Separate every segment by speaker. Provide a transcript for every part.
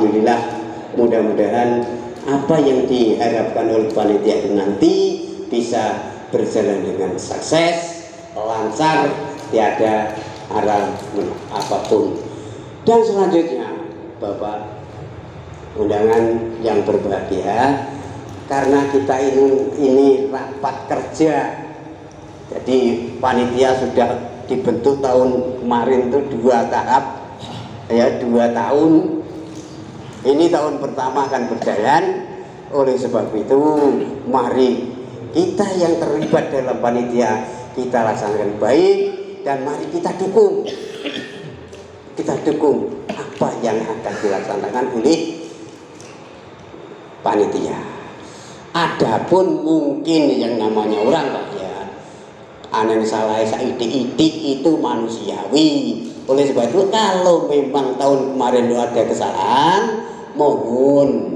Speaker 1: alhamdulillah, mudah-mudahan apa yang diharapkan oleh panitia itu nanti bisa berjalan dengan sukses, lancar, tiada arah apapun. Dan selanjutnya, Bapak undangan yang berbahagia, karena kita ini rapat kerja, jadi panitia sudah dibentuk tahun kemarin itu 2 tahap, ya 2 tahun. Ini tahun pertama akan berjalan. Oleh sebab itu, mari kita yang terlibat dalam panitia kita laksanakan baik, dan mari kita dukung. Kita dukung apa yang akan dilaksanakan oleh panitia. Adapun mungkin yang namanya orang, Pak, ya, aneh salah saidik-idik itu manusiawi. Oleh sebab itu, kalau memang tahun kemarin ada kesalahan, mohon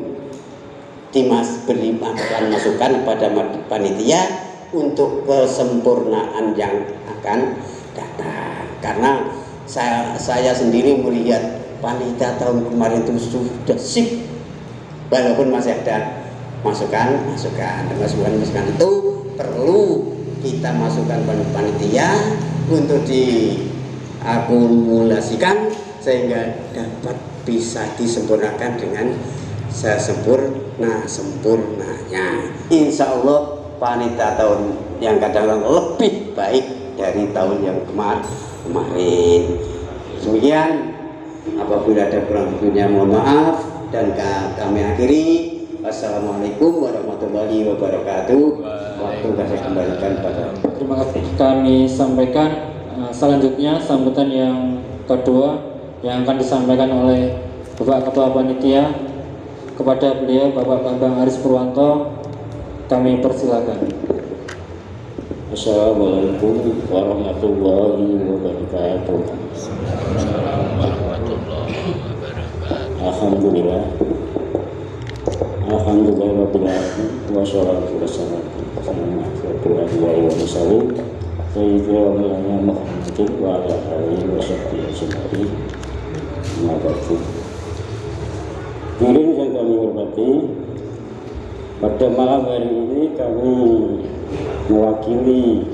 Speaker 1: berikan masukan kepada panitia untuk kesempurnaan yang akan datang. Karena saya sendiri melihat panitia tahun kemarin itu sudah sip, walaupun masih ada masukan itu perlu kita masukkan pada panitia untuk diakumulasikan sehingga dapat bisa disempurnakan dengan sempurnanya. Insya Allah panitia tahun yang kadang lebih baik dari tahun yang kemarin. Demikian, apabila ada kurang lebihnya mohon maaf, dan kami akhiri. Assalamualaikum warahmatullahi wabarakatuh. Waktu saya kembalikan pada.
Speaker 2: Terima kasih. Kami sampaikan selanjutnya sambutan yang kedua yang akan disampaikan oleh Bapak Ketua Panitia kepada beliau, Bapak Bambang Aris Purwanto. Kami persilakan.
Speaker 3: Assalamualaikum warahmatullahi wabarakatuh. Alhamdulillah. Alhamdulillahirabbil alamin wassalatu wassalamu ala asyrofil mursalin sayyidina Muhammadin wa ala alihi washabbihi ajmain. Hadirin yang kami hormati, pada malam hari ini kami mewakili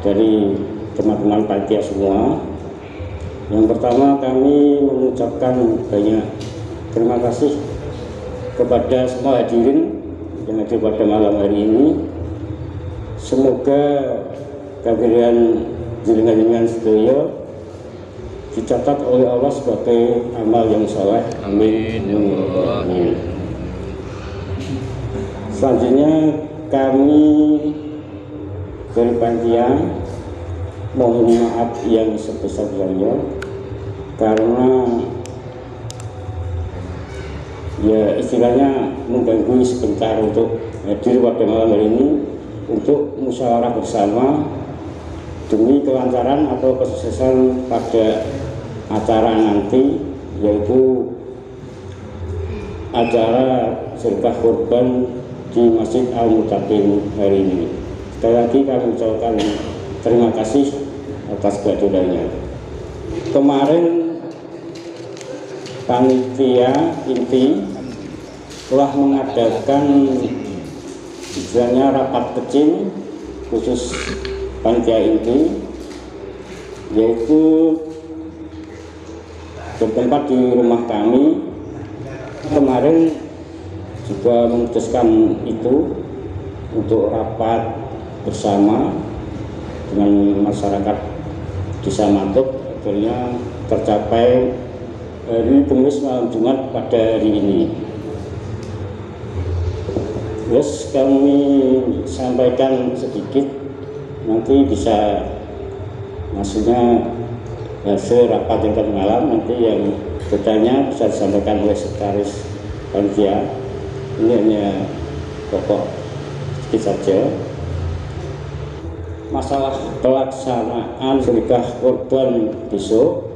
Speaker 3: dari teman-teman panitia semua. Yang pertama, kami mengucapkan banyak terima kasih kepada semua hadirin yang hadir pada malam hari ini. Semoga kehadiran jenengan sedaya dicatat oleh Allah sebagai amal yang saleh. Amin. Amin. Selanjutnya kami dari panitia mohon maaf yang sebesar-besarnya karena ya istilahnya mengganggu sebentar untuk hadir pada malam hari ini untuk musyawarah bersama demi kelancaran atau kesuksesan pada acara nanti, yaitu acara sedekah kurban di Masjid Al-Muttaqin hari ini. Sekali lagi kami ucapkan terima kasih atas kehadirannya. Kemarin panitia inti telah mengadakan istilahnya rapat kecil khusus panitia inti, yaitu bertempat di rumah kami. Kemarin juga memutuskan itu untuk rapat bersama dengan masyarakat Desa Mantuk, akhirnya tercapai hari Kamis malam Jumat pada hari ini. Terus kami sampaikan sedikit, nanti bisa maksudnya hasil rapat yang tadi malam, nanti yang bertanya bisa disampaikan oleh sekretaris panitia. Ini hanya pokok sedikit saja. Masalah pelaksanaan sedekah kurban besok,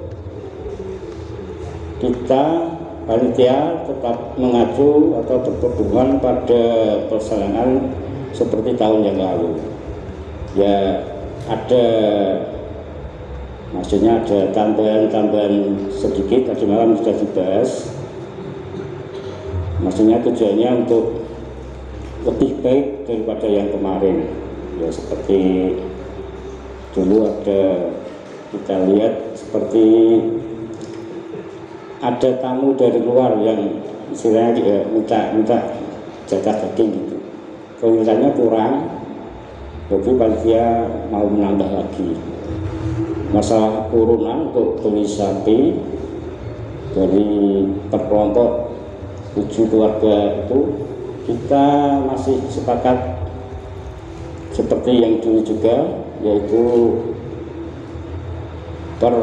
Speaker 3: kita panitia tetap mengacu atau berpedoman pada pelaksanaan seperti tahun yang lalu. Ya ada, maksudnya ada tambahan sedikit, tadi malam sudah dibahas, Maksudnya tujuannya untuk lebih baik daripada yang kemarin. Ya seperti dulu kita lihat seperti ada tamu dari luar yang istilahnya minta jatah daging gitu. Kalau misalnya kurang, jadi panitia mau menambah lagi. Masalah urunan untuk beli sapi dari per kelompok 7 keluarga itu kita masih sepakat seperti yang dulu juga, yaitu per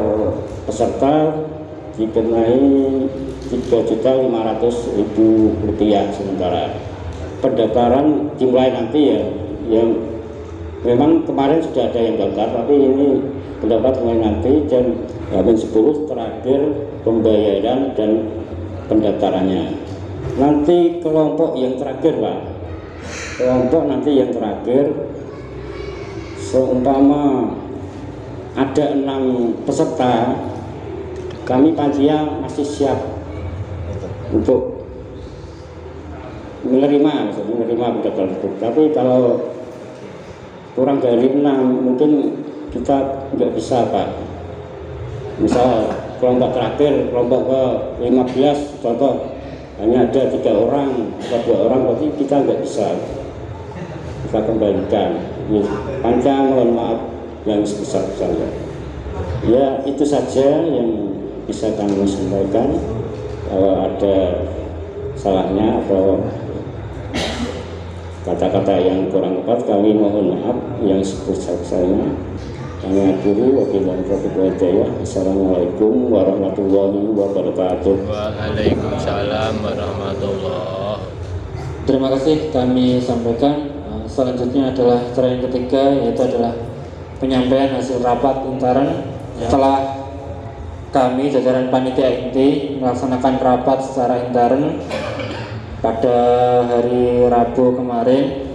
Speaker 3: peserta dikenai Rp3.500.000 sementara pendaftaran dimulai nanti ya, yang memang kemarin sudah ada yang daftar, tapi ini pendapat mulai nanti jam 10 terakhir pembayaran dan pendaftarannya. Nanti kelompok yang terakhir Pak, kelompok nanti yang terakhir seumpama ada 6 peserta, kami panitia masih siap untuk menerima pendaftaran itu. Tapi kalau kurang dari 6 mungkin kita nggak bisa Pak. Misal kelompok terakhir, kelompok ke 15 contoh, hanya ada 3 orang atau 2 orang, berarti kita nggak bisa kita kembalikan. Panjang, mohon maaf yang sebesar-besarnya. Ya itu saja yang bisa kami sampaikan. Kalau ada salahnya atau kata-kata yang kurang tepat, kami mohon maaf yang sebesar-besarnya. Kami akhiri, wabillahi taufiq wal hidayah. Assalamualaikum warahmatullahi wabarakatuh.
Speaker 4: Waalaikumsalam warahmatullahi.
Speaker 2: Terima kasih kami sampaikan. Selanjutnya adalah acara yang ketiga, yaitu adalah penyampaian hasil rapat intern. Setelah kami jajaran panitia inti melaksanakan rapat secara intern pada hari Rabu kemarin,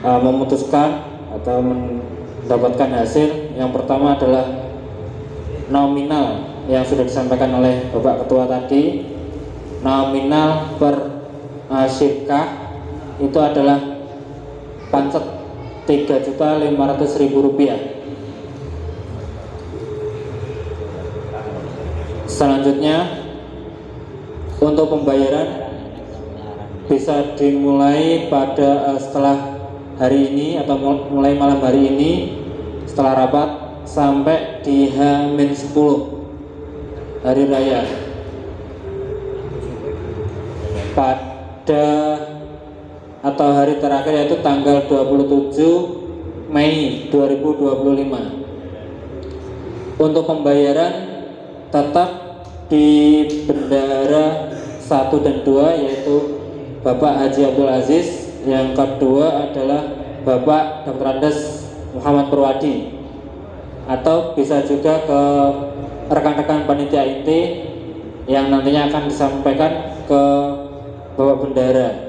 Speaker 2: memutuskan atau mendapatkan hasil yang pertama adalah nominal yang sudah disampaikan oleh Bapak Ketua tadi. Nominal per syirkah itu adalah pancet Rp3.500.000. Selanjutnya untuk pembayaran bisa dimulai pada setelah hari ini atau mulai malam hari ini setelah rapat sampai di H-10 hari raya pada atau hari terakhir, yaitu tanggal 27 Mei 2025. Untuk pembayaran tetap di bendara 1 dan 2, yaitu Bapak Haji Abdul Aziz, yang kedua adalah Bapak Dr. Andes Muhammad Purwadi, atau bisa juga ke rekan-rekan panitia inti yang nantinya akan disampaikan ke Bapak Bendara.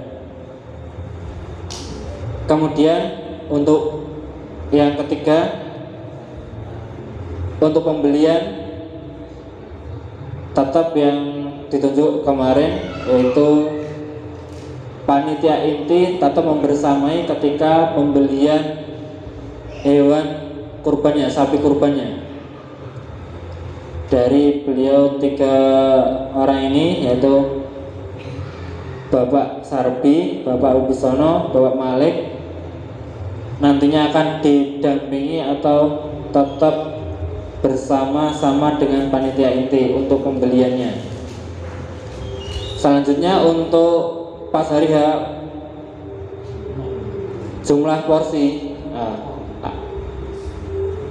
Speaker 2: Kemudian untuk yang ketiga, untuk pembelian tetap yang ditunjuk kemarin, yaitu panitia inti tetap membersamai ketika pembelian hewan kurbannya, sapi kurbannya. Dari beliau 3 orang ini, yaitu Bapak Sarbi, Bapak Ubisono, Bapak Malik, nantinya akan didampingi atau tetap bersama-sama dengan panitia inti untuk pembeliannya. Selanjutnya untuk pas hari H, jumlah porsi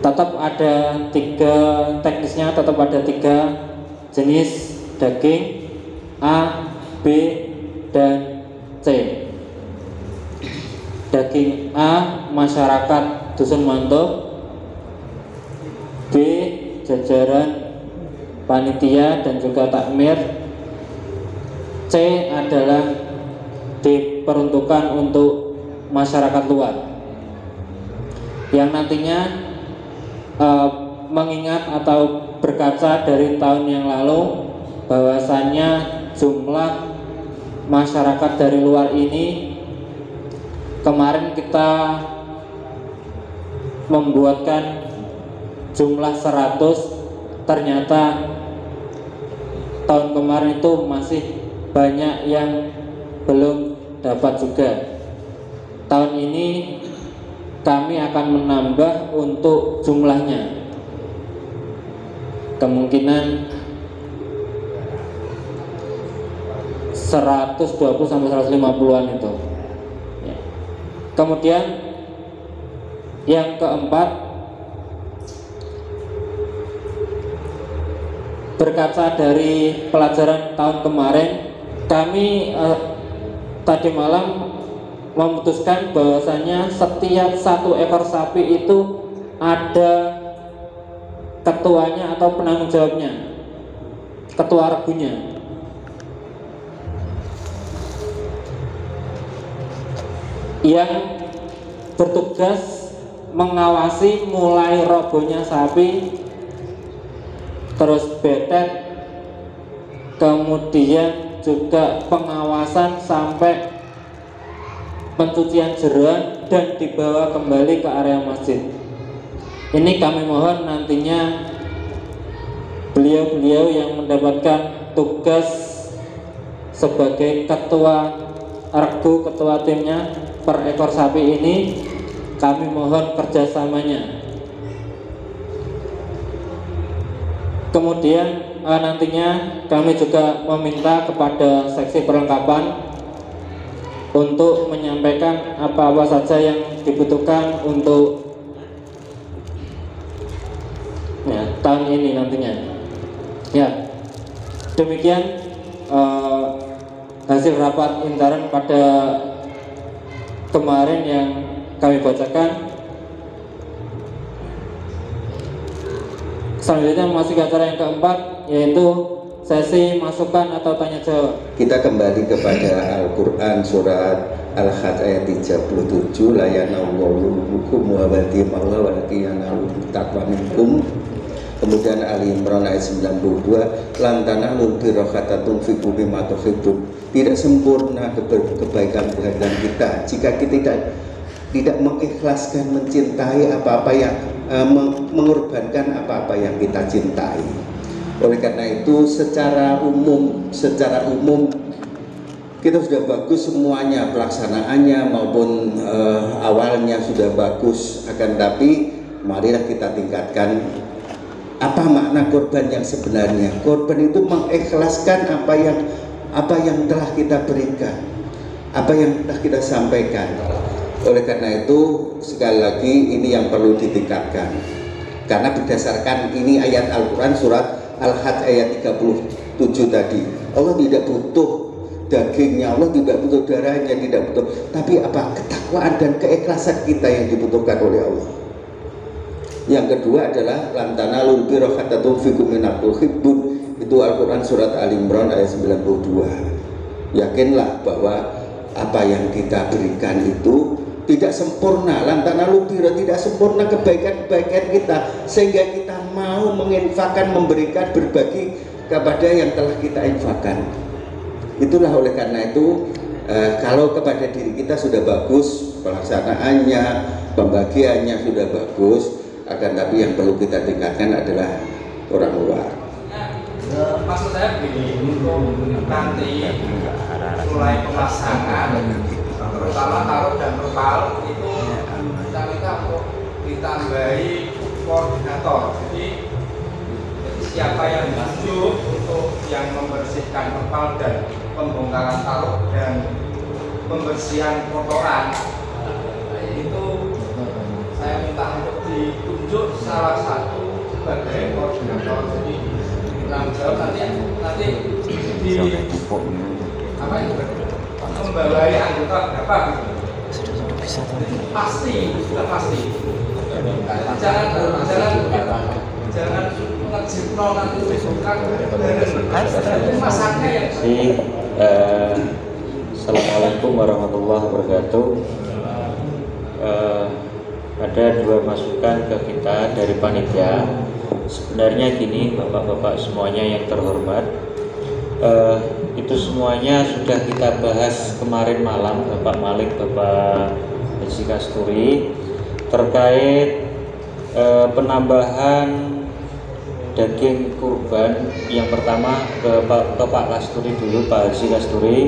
Speaker 2: tetap ada 3 teknisnya, tetap ada 3 jenis daging, A, B, dan C. Daging A masyarakat Dusun Manto, B jajaran panitia dan juga takmir, C adalah diperuntukkan untuk masyarakat luar yang nantinya mengingat atau berkaca dari tahun yang lalu bahwasannya jumlah masyarakat dari luar ini. Kemarin kita membuatkan jumlah 100, ternyata tahun kemarin itu masih banyak yang belum dapat juga. Tahun ini kami akan menambah untuk jumlahnya, kemungkinan 120 sampai 150-an itu. Kemudian yang keempat, berkaca dari pelajaran tahun kemarin, kami tadi malam memutuskan bahwasanya setiap 1 ekor sapi itu ada ketuanya atau penanggung jawabnya, ketua regunya. Yang bertugas mengawasi mulai robohnya sapi, terus betet, kemudian juga pengawasan sampai pencucian jeroan dan dibawa kembali ke area masjid. Ini kami mohon nantinya beliau-beliau yang mendapatkan tugas sebagai ketua regu, ketua timnya per ekor sapi ini, kami mohon kerjasamanya. Kemudian nantinya kami juga meminta kepada seksi perlengkapan untuk menyampaikan apa-apa saja yang dibutuhkan untuk tahun ini nantinya. Ya, demikian hasil rapat intern pada kemarin yang kami bacakan. Selanjutnya masuk ke acara yang keempat, yaitu sesi masukan atau tanya jawab.
Speaker 5: Kita kembali kepada Al-Quran surat Al-Hajj ayat 37, la yanallahu hukum wa batim Allah wa yanalu taqwa minkum. Kemudian Ali Imran ayat 92, lantana lubir rohatatum fiku bima tuhibbun. Tidak sempurna kebaikan kita jika kita tidak mengikhlaskan, mencintai apa-apa yang mengorbankan apa-apa yang kita cintai. Oleh karena itu secara umum kita sudah bagus semuanya, pelaksanaannya maupun awalnya sudah bagus, akan tapi marilah kita tingkatkan apa makna korban yang sebenarnya. Korban itu mengikhlaskan apa yang telah kita berikan, apa yang telah kita sampaikan. Oleh karena itu sekali lagi ini yang perlu ditingkatkan, karena berdasarkan ini ayat Al-Quran surat Al-Hajj ayat 37 tadi, Allah tidak butuh dagingnya, Allah tidak butuh darahnya, tidak butuh, tapi apa? Ketakwaan dan keikhlasan kita yang dibutuhkan oleh Allah. Yang kedua adalah lantana lulbi rohatatum fikum minatu hibbun, itu Al-Quran surat Al-Imran ayat 92. Yakinlah bahwa apa yang kita berikan itu tidak sempurna, lantana lubiro, tidak sempurna kebaikan-kebaikan kita, sehingga kita mau menginfakkan, memberikan, berbagi kepada yang telah kita infakkan. Itulah oleh karena itu kalau kepada diri kita sudah bagus, pelaksanaannya, pembagiannya sudah bagus, akan tapi yang perlu kita tingkatkan adalah orang luar.
Speaker 6: Maksud saya begini, untuk nanti mulai pelaksanaan terutama taruh dan kepal itu kita minta untuk ditambahi koordinator. Jadi siapa yang ditunjuk untuk yang membersihkan kepal dan pembongkaran taruh dan pembersihan kotoran itu saya minta untuk ditunjuk salah satu sebagai koordinator. Jadi penanggung jawab nanti di apa itu membawai anggota berapa gitu. Pasti, sudah pasti. Jangan ngejipno nanti besokkan masaknya yang.
Speaker 2: Assalamualaikum warahmatullahi wabarakatuh. Ada dua masukan ke kita dari panitia. Sebenarnya gini, bapak-bapak semuanya yang terhormat, itu semuanya sudah kita bahas kemarin malam, Bapak Malik, Bapak Haji Kasturi, terkait penambahan daging kurban. Yang pertama ke Pak Kasturi dulu, Pak Haji Kasturi,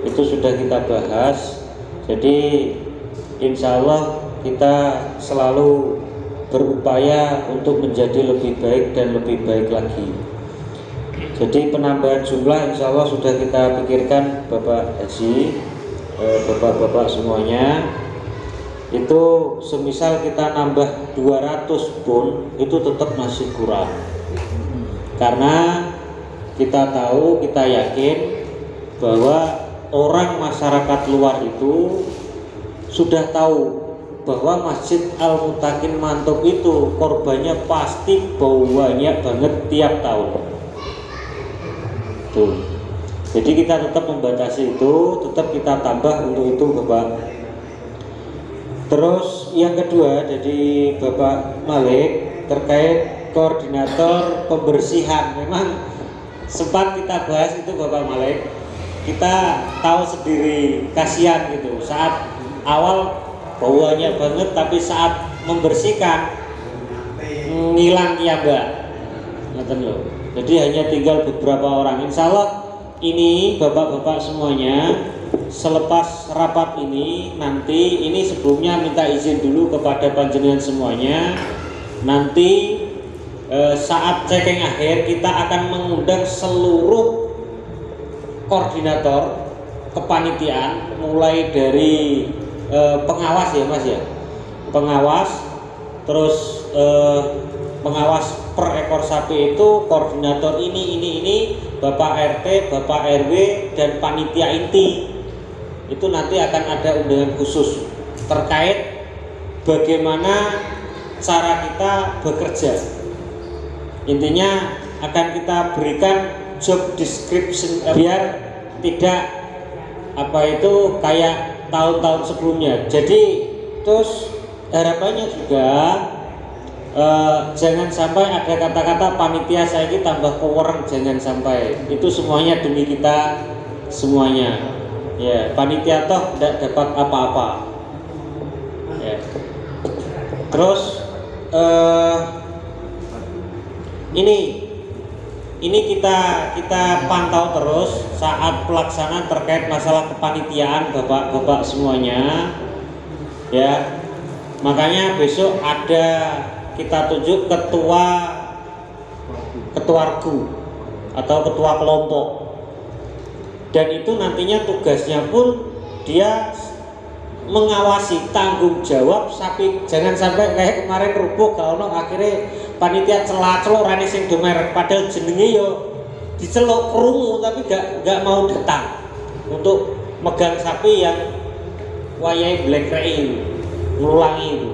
Speaker 2: itu sudah kita bahas. Jadi insya Allah kita selalu berupaya untuk menjadi lebih baik dan lebih baik lagi. Jadi penambahan jumlah insya Allah sudah kita pikirkan, Bapak Haji, Bapak-bapak semuanya. Itu semisal kita nambah 200 pun itu tetap masih kurang, karena kita tahu, kita yakin bahwa orang masyarakat luar itu sudah tahu bahwa Masjid Al-Mutakin Mantuk itu korbannya pasti banyak banget tiap tahun. Tuh. Jadi kita tetap membatasi itu, tetap kita tambah untuk itu, Bapak. Terus yang kedua dari Bapak Malik terkait koordinator pembersihan. Memang sempat kita bahas itu, Bapak Malik. Kita tahu sendiri, kasihan gitu. Saat awal bauannya banget, tapi saat membersihkan ngilang kiamba. Ngoten lho. Jadi hanya tinggal beberapa orang. Insya Allah ini bapak-bapak semuanya, selepas rapat ini nanti, ini sebelumnya minta izin dulu kepada panjenengan semuanya. Nanti saat checking akhir kita akan mengundang seluruh koordinator kepanitiaan, mulai dari pengawas ya Mas ya, pengawas, terus pengawas per ekor sapi itu koordinator ini Bapak RT, Bapak RW, dan panitia inti. Itu nanti akan ada undangan khusus terkait bagaimana cara kita bekerja. Intinya akan kita berikan job description biar tidak kayak tahun-tahun sebelumnya. Jadi terus harapannya juga jangan sampai ada kata-kata panitia saya ini tambah power, jangan sampai. Itu semuanya demi kita semuanya. Ya, panitia toh tidak dapat apa-apa. Ya. Terus ini kita pantau terus saat pelaksanaan terkait masalah kepanitiaan, bapak-bapak semuanya. Ya, makanya besok ada kita tunjuk ketua RGU atau ketua kelompok, dan itu nantinya tugasnya pun dia mengawasi, tanggung jawab sapi, jangan sampai kayak kemarin rubuh kalau akhirnya panitia celak-celok rani sing domer, padahal jenenge yo dicelok krungu tapi gak mau datang untuk megang sapi yang wayai black ray ngulangi itu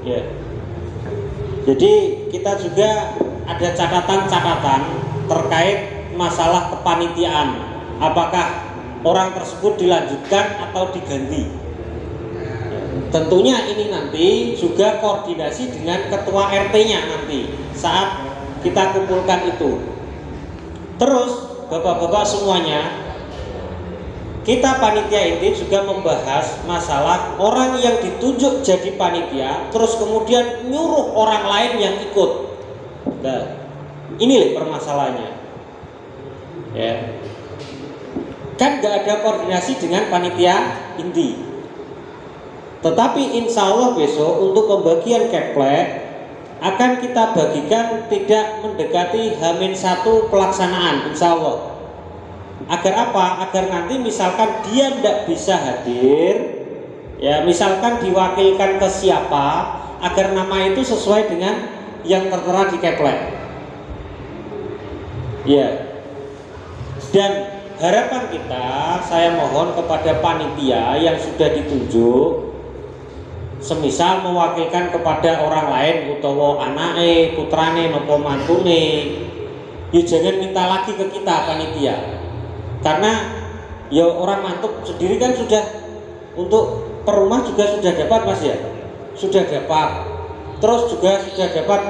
Speaker 2: ya. Jadi kita juga ada catatan-catatan terkait masalah kepanitiaan, apakah orang tersebut dilanjutkan atau diganti. Tentunya ini nanti juga koordinasi dengan ketua RT-nya nanti saat kita kumpulkan itu. Terus bapak-bapak semuanya, kita panitia inti juga membahas masalah orang yang ditunjuk jadi panitia terus kemudian nyuruh orang lain yang ikut. Nah, ini permasalahannya. Ya. Kan gak ada koordinasi dengan panitia inti. Tetapi insya Allah besok untuk pembagian keplek akan kita bagikan tidak mendekati H-1 pelaksanaan, insya Allah. Agar apa? Agar nanti misalkan dia tidak bisa hadir, ya misalkan diwakilkan ke siapa, agar nama itu sesuai dengan yang tertera di keplek. Ya. Dan harapan kita, saya mohon kepada panitia yang sudah ditunjuk, semisal mewakilkan kepada orang lain utawa anake, putrane, nopo mantune, ya jangan minta lagi ke kita panitia. Karena ya orang mantuk sendiri kan sudah untuk per rumah juga sudah dapat Mas ya, sudah dapat. Terus juga sudah dapat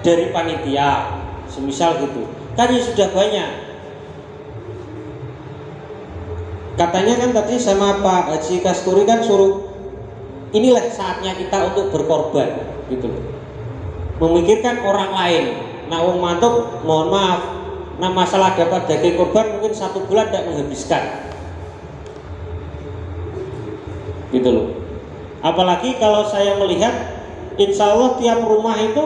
Speaker 2: dari panitia, semisal gitu. Kan ya sudah banyak.
Speaker 7: katanya kan tadi sama Pak Haji Kasturi kan suruh inilah saatnya kita untuk berkorban gitu loh, memikirkan orang lain. Nah wong mantuk mohon maaf, nah masalah dapat daging korban mungkin 1 bulan tidak menghabiskan gitu loh. Apalagi kalau saya melihat insya Allah tiap rumah itu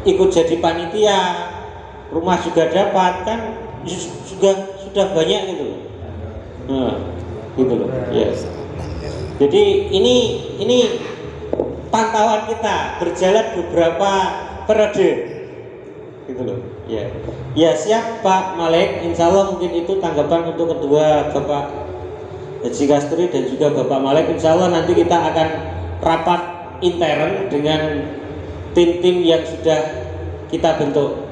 Speaker 7: ikut jadi panitia, rumah juga dapat kan, sudah banyak gitu loh. Nah, gitu loh. Yes. Jadi ini pantauan kita berjalan beberapa periode gitu loh. Ya. Ya siap Pak Malik, insya Allah mungkin itu tanggapan untuk kedua Bapak Haji Kasturi dan juga Bapak Malik. Insya Allah nanti kita akan rapat intern dengan tim-tim yang sudah kita bentuk.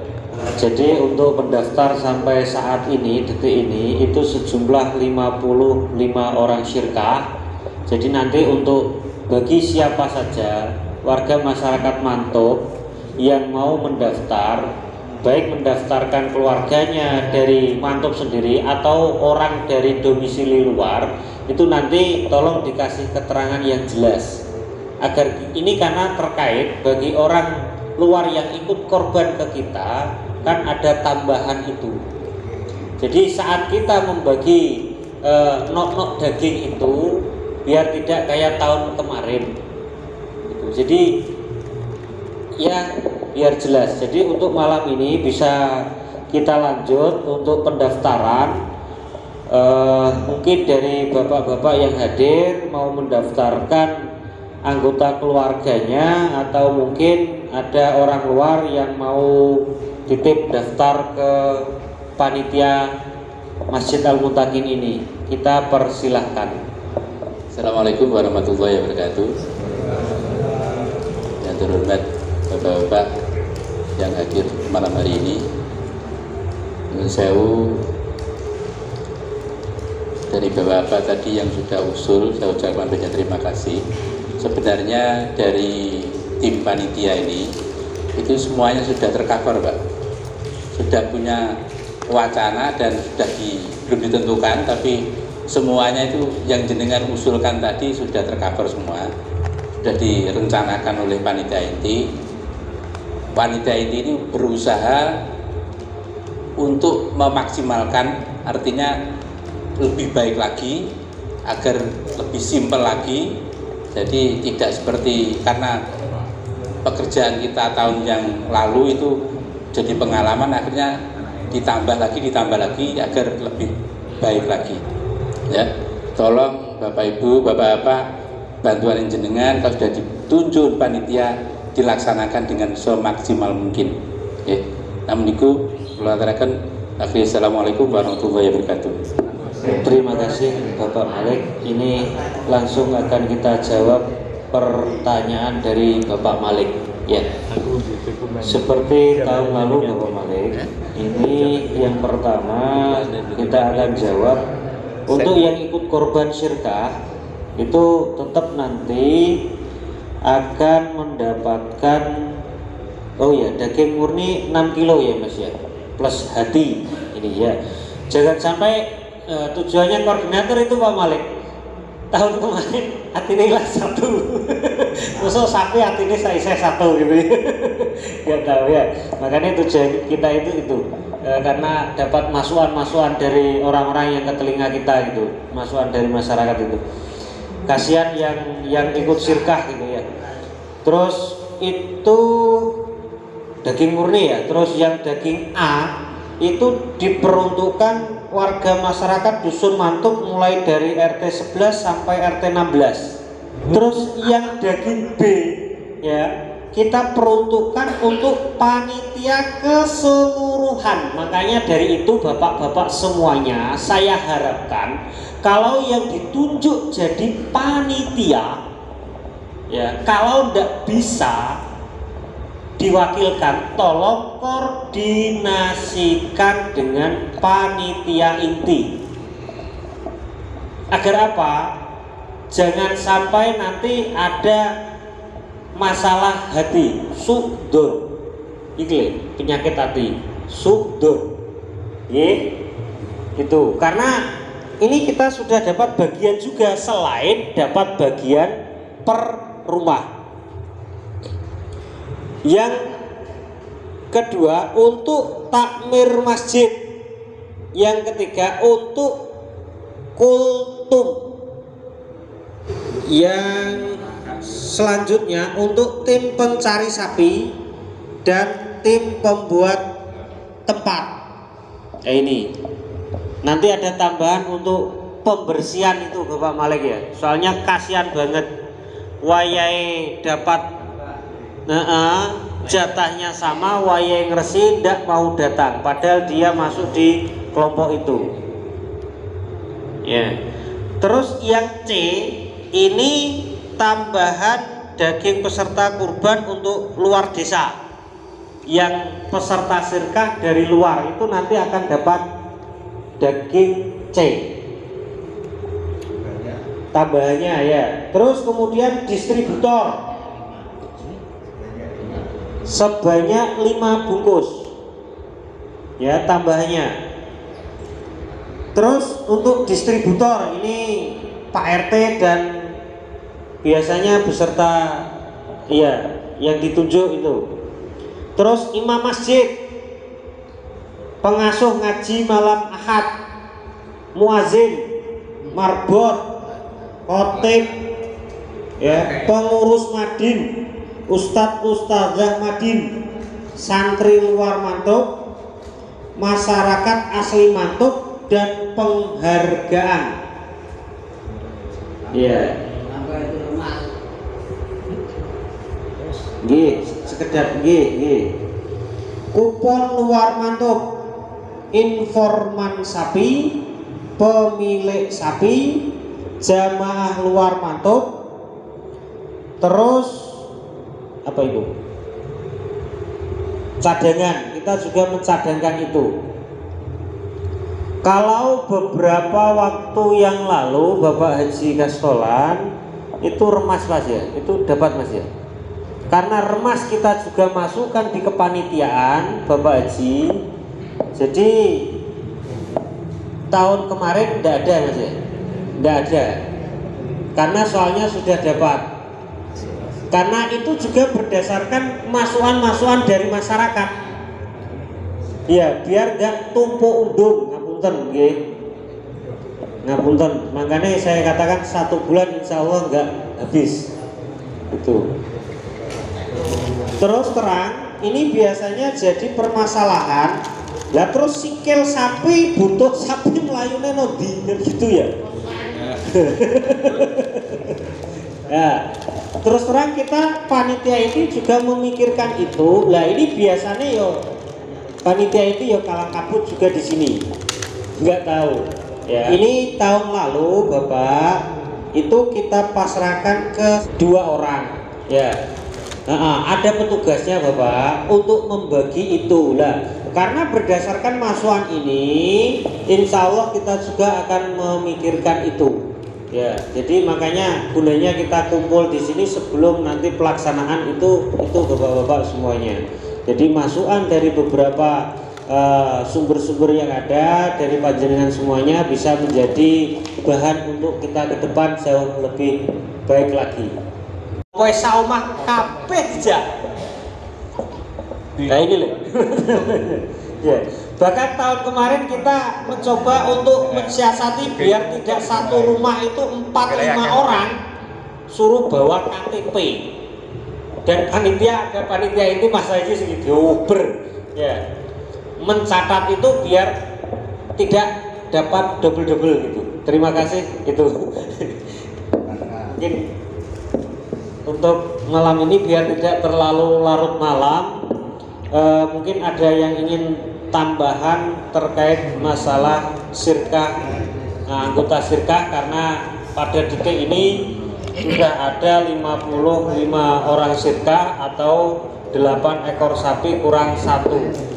Speaker 7: Jadi untuk pendaftar sampai saat ini, detik ini itu sejumlah 55 orang syirkah. Jadi nanti untuk bagi siapa saja warga masyarakat Mantub yang mau mendaftar, baik mendaftarkan keluarganya dari Mantub sendiri atau orang dari domisili luar, itu nanti tolong dikasih keterangan yang jelas. Agar ini karena terkait bagi orang luar yang ikut korban ke kita kan ada tambahan itu. Jadi saat kita membagi nok-nok daging itu biar tidak kayak tahun kemarin gitu. Jadi ya biar jelas. Jadi untuk malam ini bisa kita lanjut untuk pendaftaran. Mungkin dari bapak-bapak yang hadir mau mendaftarkan anggota keluarganya atau mungkin ada orang luar yang mau titip daftar ke panitia Masjid Al-Muttaqin ini, kita persilahkan.
Speaker 4: Assalamualaikum warahmatullahi wabarakatuh. Yang terhormat bapak-bapak yang hadir malam hari ini, menurut saya dari bapak-bapak tadi yang sudah usul, saya ucapkan banyak terima kasih. Sebenarnya dari tim panitia ini itu semuanya sudah tercover Pak, sudah punya wacana dan sudah belum ditentukan, tapi semuanya itu yang jenengan usulkan tadi sudah tercover semua, sudah direncanakan oleh panitia inti. Panitia inti ini berusaha untuk memaksimalkan, artinya lebih baik lagi agar lebih simpel lagi. Jadi tidak seperti karena pekerjaan kita tahun yang lalu itu jadi pengalaman, akhirnya ditambah lagi agar lebih baik lagi. Ya, tolong Bapak Ibu, Bapak-bapak, bantuan jenengan kalau sudah ditunjuk panitia dilaksanakan dengan semaksimal mungkin. Ya, namun itu mengatakan Assalamualaikum warahmatullahi wabarakatuh.
Speaker 7: Terima kasih Bapak Malik. Ini langsung akan kita jawab pertanyaan dari Bapak Malik. Ya, seperti tahun lalu Bapak Malik. Ini yang pertama kita akan jawab untuk yang ikut korban syirkah itu tetap nanti akan mendapatkan daging murni 6 kilo ya Mas ya, plus hati ini ya. Jangan sampai tujuannya koordinator itu Pak Malik tahun kemarin hatinya hilang 1 masuk sapi hatinya saya 1 gitu ya. Gak tahu ya, makanya tujuan kita itu karena dapat masukan dari orang-orang yang ke telinga kita gitu, masukan dari masyarakat itu. Kasihan yang ikut syirkah gitu ya. Terus itu daging murni ya. Terus yang daging A itu diperuntukkan warga masyarakat Dusun Mantub mulai dari RT 11 sampai RT 16. Terus yang daging B ya kita peruntukkan untuk panitia keseluruhan. Makanya dari itu bapak-bapak semuanya saya harapkan kalau yang ditunjuk jadi panitia ya, kalau tidak bisa diwakilkan, tolong koordinasikan dengan panitia inti. Agar apa? Jangan sampai nanti ada masalah hati, sukdur, ini penyakit hati, sukdur, itu karena ini kita sudah dapat bagian juga selain dapat bagian per rumah. Yang kedua untuk takmir masjid. Yang ketiga untuk kultum. Yang selanjutnya untuk tim pencari sapi dan tim pembuat tempat. Ini nanti ada tambahan untuk pembersihan itu Bapak Malik ya. Soalnya kasihan banget wayai dapat jatahnya sama, wayai ngresi ndak mau datang padahal dia masuk di kelompok itu. Ya. Terus yang C ini tambahan daging peserta kurban untuk luar desa. Yang peserta sirkah dari luar itu nanti akan dapat daging C tambahannya ya. Terus kemudian distributor sebanyak 5 bungkus ya tambahannya. Terus untuk distributor ini Pak RT dan biasanya beserta ya yang ditunjuk itu. Terus imam masjid, pengasuh ngaji malam Ahad, muazin, marbot, khotib, ya, pengurus madin, ustadz ustadzah madin, santri luar Mantub, masyarakat asli Mantub dan penghargaan. Ya. Nggih, sekedar nggih. Kupon luar Mantub, informan sapi, pemilik sapi, jamaah luar Mantub. Terus apa itu? Cadangan, kita juga mencadangkan itu. Kalau beberapa waktu yang lalu Bapak Haji Kastolan itu remas Mas ya, itu dapat Mas ya. Karena remas kita juga masukkan di kepanitiaan Bapak Haji. Jadi tahun kemarin tidak ada Mas ya, tidak ada. Karena soalnya sudah dapat. Karena itu juga berdasarkan masukan-masukan dari masyarakat. Ya, biar gak tumpuk undung, ngapunten nggih. Ngapunten. Makanya saya katakan 1 bulan insya Allah nggak habis. Itu. Terus terang, ini biasanya jadi permasalahan. Lah terus sikil sapi, butuh sapi melayune nondi gitu ya. Ya. Terus terang kita panitia ini juga memikirkan itu. Lah ini biasanya yo panitia itu yo kalang kabut juga di sini. Nggak tahu. Ya. Ini tahun lalu Bapak itu kita pasrahkan ke 2 orang. Ya. Ada petugasnya Bapak untuk membagi itu lah. Karena berdasarkan masukan ini, insya Allah kita juga akan memikirkan itu. Ya, jadi makanya gunanya kita kumpul di sini sebelum nanti pelaksanaan itu Bapak-bapak semuanya. Jadi masukan dari beberapa sumber-sumber yang ada dari panjenengan semuanya bisa menjadi bahan untuk kita ke depan jauh lebih baik lagi. Wes saomah kabeh jak. Nah ini loh. Ya. Bahkan tahun kemarin kita mencoba untuk mensiasati biar tidak satu rumah itu 4-5 orang suruh bawa KTP. Dan ada panitia itu Mas Haji segitu ya. Mencatat itu biar tidak dapat double-double gitu. Terima kasih itu. Mungkin untuk malam ini biar tidak terlalu larut malam, mungkin ada yang ingin tambahan terkait masalah sirkah, anggota sirkah, karena pada detik ini sudah ada 55 orang sirkah atau 8 ekor sapi kurang 1.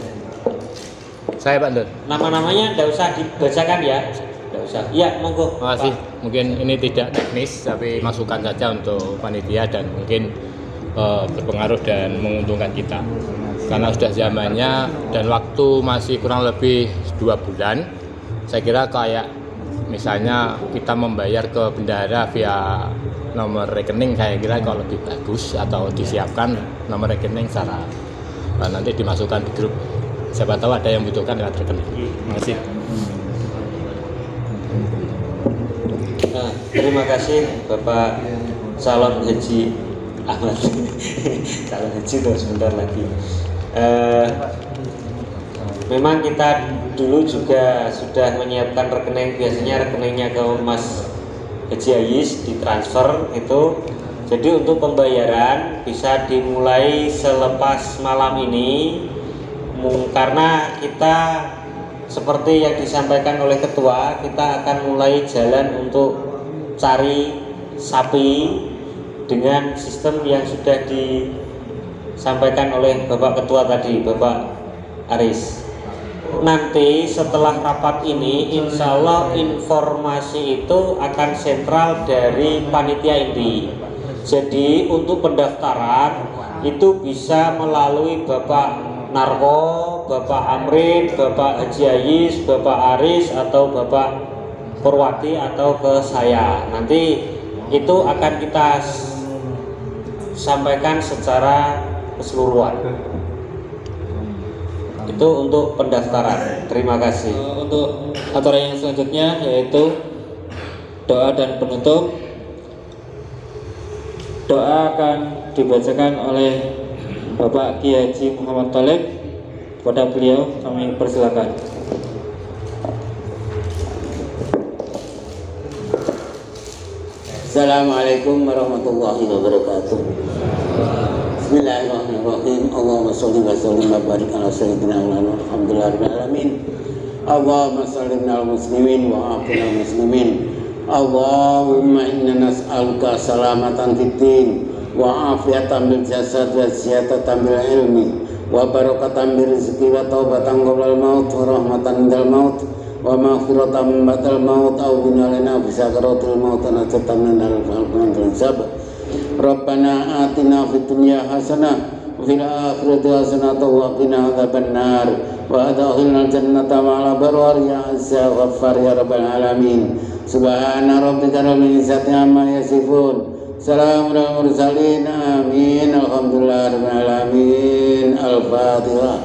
Speaker 8: Saya Pak Dut.
Speaker 7: Nama-namanya tidak usah dibacakan ya. Tidak usah. Ya, monggo.
Speaker 8: Terima kasih. Mungkin ini tidak teknis tapi masukan saja untuk panitia dan mungkin berpengaruh dan menguntungkan kita. Karena sudah zamannya dan waktu masih kurang lebih 2 bulan. Saya kira kayak misalnya kita membayar ke bendahara via nomor rekening, saya kira kalau lebih bagus, atau disiapkan nomor rekening secara nanti dimasukkan di grup, siapa tahu ada yang membutuhkan lewat rekening. Terima kasih.
Speaker 7: Nah, terima kasih Bapak Calon Haji Ahmad. Calon Haji itu sebentar lagi. Memang kita dulu juga sudah menyiapkan rekening, biasanya rekeningnya ke Mas Haji Ayis ditransfer itu. Jadi untuk pembayaran bisa dimulai selepas malam ini, karena kita seperti yang disampaikan oleh ketua, kita akan mulai jalan untuk cari sapi dengan sistem yang sudah disampaikan oleh Bapak Ketua tadi, Bapak Aris. Nanti setelah rapat ini, insya Allah informasi itu akan sentral dari panitia inti. Jadi untuk pendaftaran itu bisa melalui Bapak Narko, Bapak Amrin, Bapak Haji Ayis, Bapak Aris, atau Bapak Purwati, atau ke saya. Nanti itu akan kita sampaikan secara keseluruhan. Itu untuk pendaftaran. Terima kasih.
Speaker 2: Untuk acara yang selanjutnya yaitu doa dan penutup. Doa akan dibacakan oleh Bapak Kiai Haji Muhammad Thalib. Kepada beliau kami persilakan.
Speaker 9: Assalamualaikum warahmatullahi wabarakatuh. Bismillahirrahmanirrahim. Allahumma sholli wa sallim wa barik ala sayyidina Muhammad. Alhamdulillahirabbil alamin. Allahumma sallim al muslimin wa afina muslimin. Allahumma inna nas'aluka salamatan fid din wa afiyatan bil jasad wa ziyadatan bil ilmi wa barakatan bil rizqi wa taubatan qabla al maut wa rahmatan indal maut wa maghfiratan ba'dal maut aw binalana fi sakaratil maut wa najatan minal azab. Rabbana atina fid dunya hasanah wa fil akhirati hasanah wa qina adzabannar wa adkhilnal jannata ma'al abrar ya azza wa ghaffar ya rabbal alamin. Subhana rabbika rabbil izzati amma yasifun. Salamun alal mursalin. Amin. Alhamdulillahirabbil alamin. Al-Fatihah.